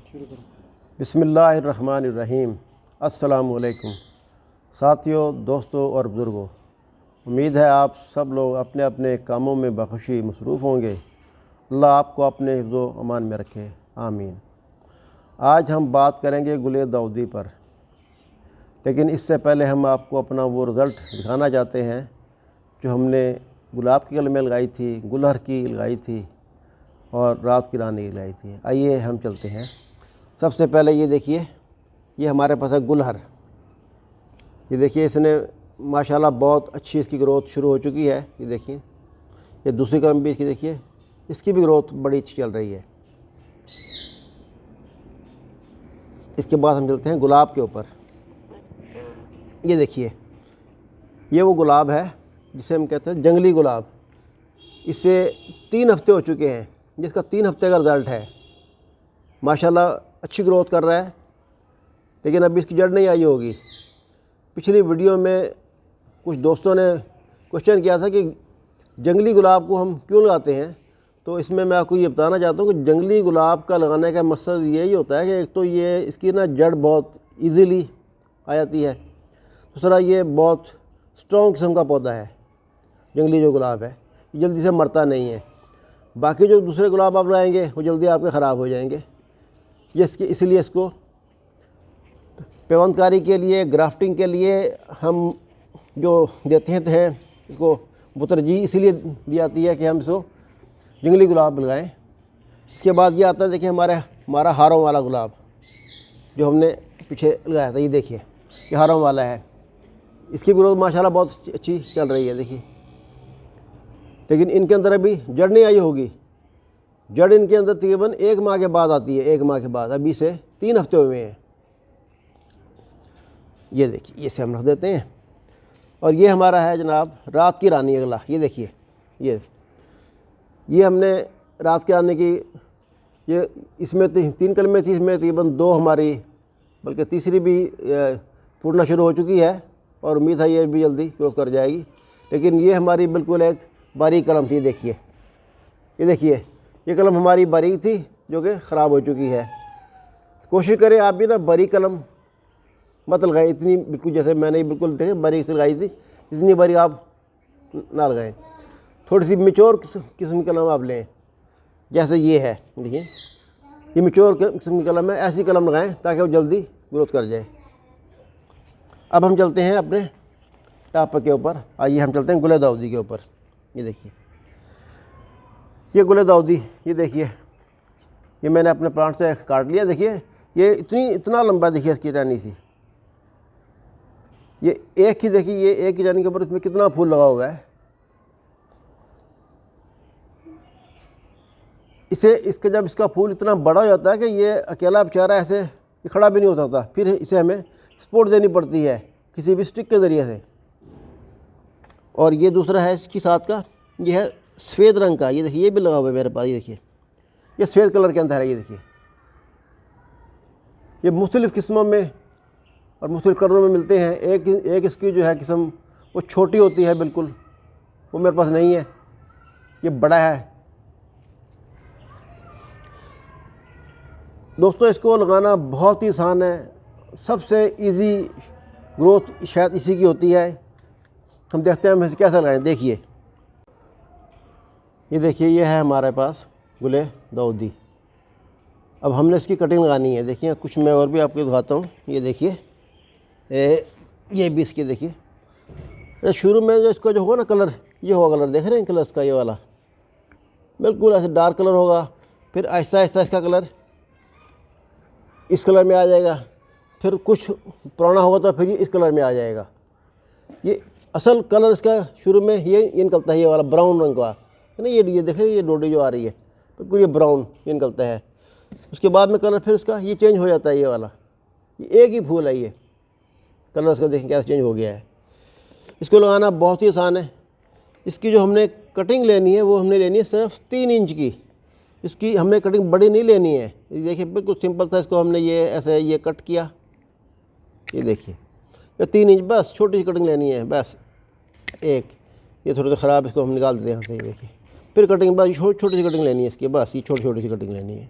बिस्मिल्लाहिर्रहमानिर्रहीम। अस्सलामुअलैकुम साथियों, दोस्तों और बुज़ुर्गों, उम्मीद है आप सब लोग अपने अपने कामों में बखुशी मसरूफ़ होंगे। अल्लाह आपको अपने हिफ्ज़ो अमान में रखे, आमीन। आज हम बात करेंगे गुले दाऊदी पर, लेकिन इससे पहले हम आपको अपना वो रिज़ल्ट दिखाना चाहते हैं जो हमने गुलाब की कलमें लगाई थी, गुलहर की लगाई थी और रात की रानी लगाई थी। आइए हम चलते हैं। सबसे पहले ये देखिए, ये हमारे पास है गुलहर। ये देखिए, इसने माशाल्लाह बहुत अच्छी इसकी ग्रोथ शुरू हो चुकी है। ये देखिए, ये दूसरी कलम भी इसकी देखिए, इसकी भी ग्रोथ बड़ी अच्छी चल रही है। इसके बाद हम चलते हैं गुलाब के ऊपर। ये देखिए, ये वो गुलाब है जिसे हम कहते हैं जंगली गुलाब। इसे 3 हफ्ते हो चुके हैं, जिसका 3 हफ्ते का रिज़ल्ट है। माशाल्लाह अच्छी ग्रोथ कर रहा है, लेकिन अभी इसकी जड़ नहीं आई होगी। पिछली वीडियो में कुछ दोस्तों ने क्वेश्चन किया था कि जंगली गुलाब को हम क्यों लगाते हैं, तो इसमें मैं आपको ये बताना चाहता हूँ कि जंगली गुलाब का लगाने का मकसद यही होता है कि एक तो ये इसकी ना जड़ बहुत इजीली आ जाती है, दूसरा ये बहुत स्ट्रॉन्ग किस्म का पौधा है। जंगली जो गुलाब है जल्दी से मरता नहीं है। बाकी जो दूसरे गुलाब आप लगाएंगे वो जल्दी आपके ख़राब हो जाएंगे। इसलिए इसको पेवंदकारी के लिए, ग्राफ्टिंग के लिए हम जो देते हैं इसको वो तरजीह इसलिए दी जाती है कि हम इसको जंगली गुलाब लगाएं। इसके बाद ये आता है, देखिए हमारा हारों वाला गुलाब जो हमने पीछे लगाया था। ये देखिए, ये हारों वाला है। इसकी ग्रोथ माशाल्लाह बहुत अच्छी चल रही है। देखिए, लेकिन इनके अंदर अभी जड़ नहीं आई होगी। जड़ इनके अंदर तकरीबन 1 माह के बाद आती है। 1 माह के बाद, अभी से 3 हफ्ते हुए हैं। ये देखिए, ये से हम रख देते हैं। और ये हमारा है जनाब रात की रानी अगला। ये देखिए, ये हमने रात की रानी की, ये इसमें 3 कलमें थी, इसमें तकरीबन 2 हमारी, बल्कि तीसरी भी फूटना शुरू हो चुकी है और उम्मीद है ये भी जल्दी ग्रोथ कर जाएगी। लेकिन ये हमारी बिल्कुल एक बारीक कलम थी। देखिए, ये कलम हमारी बारीक थी जो कि ख़राब हो चुकी है। कोशिश करें आप भी ना बारीक कलम मत लगाएं, इतनी बिल्कुल जैसे मैंने बिल्कुल देखे बारीक से लगाई थी, इतनी बारीक आप ना लगाएं। थोड़ी सी मिच्योर किस्म की कलम आप लें, जैसे ये है। देखिए, ये मिच्योर किस्म की कलम है, ऐसी कलम लगाएं ताकि वो जल्दी ग्रोथ कर जाए। अब हम चलते हैं अपने टॉपिक के ऊपर। आइए हम चलते हैं गुले दाऊदी के ऊपर। ये देखिए, ये गुले दाऊदी, ये देखिए, ये मैंने अपने प्लांट से काट लिया। देखिए, ये इतना लंबा, देखिए इसकी टहनी सी, ये एक ही, देखिए ये एक ही टहनी के ऊपर इसमें कितना फूल लगा हुआ है। इसके जब इसका फूल इतना बड़ा हो जाता है कि ये अकेला बेचारा ऐसे खड़ा भी नहीं हो सकता, फिर इसे हमें सपोर्ट देनी पड़ती है किसी भी स्टिक के ज़रिए से। और ये दूसरा है इसकी साथ का, ये है सफ़ेद रंग का। ये देखिए, ये भी लगा हुआ है मेरे पास। ये देखिए, ये सफ़ेद कलर के अंदर है। ये देखिए, ये मुख्तलिफ़ किस्मों में और मुख्तलिफ़ कलरों में मिलते हैं। एक इसकी जो है किस्म वो छोटी होती है बिल्कुल, वो मेरे पास नहीं है। ये बड़ा है। दोस्तों, इसको लगाना बहुत ही आसान है। सबसे इजी ग्रोथ शायद इसी की होती है। हम देखते हैं हम इसे कैसे लगाएं। देखिए, ये देखिए, ये है हमारे पास गुले दाऊदी। अब हमने इसकी कटिंग लगानी है। देखिए, कुछ मैं और भी आपको दिखाता हूँ। ये देखिए, ये भी इसकी, देखिए शुरू में जो इसका जो होगा ना कलर, ये होगा कलर, देख रहे हैं कलर इसका, ये वाला बिल्कुल ऐसे डार्क कलर होगा। फिर आहिस्ता आहिस्ता इसका कलर इस कलर में आ जाएगा। फिर कुछ पुराना होगा तो फिर ये इस कलर में आ जाएगा। ये असल कलर इसका शुरू में ये निकलता है, ये वाला ब्राउन रंग का है ना। ये देख रहे हैं, ये डोडी जो आ रही है बिल्कुल ये ब्राउन ये निकलता है। उसके बाद में कलर फिर इसका ये चेंज हो जाता है। ये वाला ये एक ही फूल है, ये कलर इसका देखें कैसे चेंज हो गया है। इसको लगाना बहुत ही आसान है। इसकी जो हमने कटिंग लेनी है वो हमने लेनी है सिर्फ 3 इंच की। इसकी हमने कटिंग बड़ी नहीं लेनी है। ये देखिए, बिल्कुल सिंपल था। इसको हमने ये ऐसे ये कट किया। ये देखिए, ये 3 इंच, बस छोटी सी कटिंग लेनी है बस एक। ये थोड़ा सा ख़राब, इसको हम निकाल देते हैं यहाँ से। ये देखिए, फिर कटिंग बस छोटी सी कटिंग लेनी है इसकी, बस ये छोटी छोटी सी कटिंग लेनी है।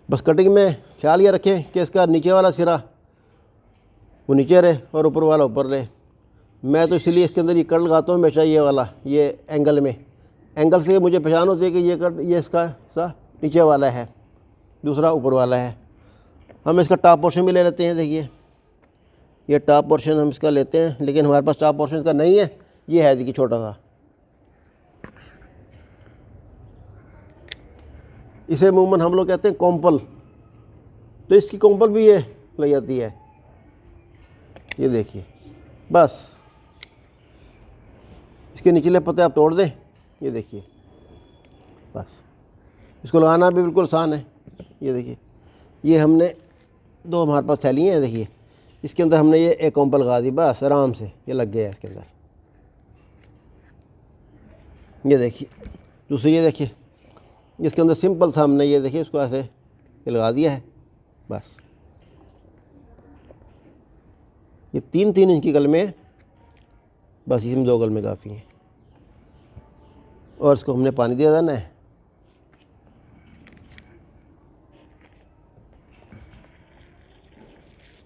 बस कटिंग में ख्याल ये रखें कि इसका नीचे वाला सिरा वो नीचे रहे और ऊपर वाला ऊपर रहे। मैं तो इसलिए इसके अंदर ये कट लगाता हूँ हमेशा, ये वाला, ये एंगल में, एंगल से मुझे पहचान होती है कि ये कट ये इसका सा नीचे वाला है, दूसरा ऊपर वाला है। हम इसका टॉप पोर्शन भी ले लेते हैं। देखिए ये टॉप पोर्शन हम इसका लेते हैं, लेकिन हमारे पास टॉप पोर्शन का नहीं है, ये है देखिए छोटा सा। इसे अमूमन हम लोग कहते हैं कॉम्पल, तो इसकी कॉम्पल भी ये लग जाती है। ये देखिए बस इसके निचले पत्ते आप तोड़ दें, ये देखिए बस। इसको लगाना भी बिल्कुल आसान है। ये देखिए ये हमने दो हमारे पास थैलियाँ हैं, देखिए इसके अंदर हमने ये एक कॉम्पल लगा दी, बस आराम से ये लग गया है इसके अंदर। ये देखिए दूसरी, ये देखिए इसके अंदर सिंपल सा हमने ये देखिए इसको ऐसे ये लगा दिया है बस। ये 3-3 इंच की कलमें है, बस इसमें 2 कलमें काफ़ी हैं। और इसको हमने पानी दे देना है।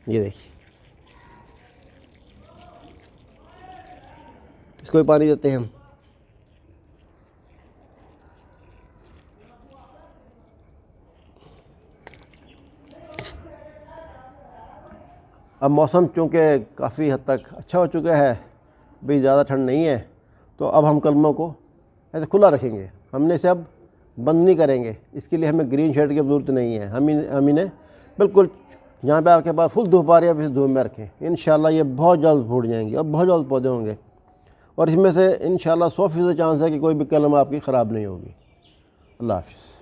ये देखिए इसको भी पानी देते हैं हम। अब मौसम चूँकि काफ़ी हद तक अच्छा हो चुका है, भाई ज़्यादा ठंड नहीं है, तो अब हम कलमों को ऐसे खुला रखेंगे। हमने इसे अब बंद नहीं करेंगे। इसके लिए हमें ग्रीन शेड की ज़रूरत नहीं है। हम इन्हें बिल्कुल जहाँ पे आपके पास फुल धूप आ रही है, अब इसे धूप में रखें। इंशाल्लाह ये बहुत जल्द फूट जाएंगे और बहुत जल्द पौधे होंगे, और इसमें से इंशाल्लाह 100% चांस है कि कोई भी कलम आपकी ख़राब नहीं होगी। अल्लाह हाफ़िज़।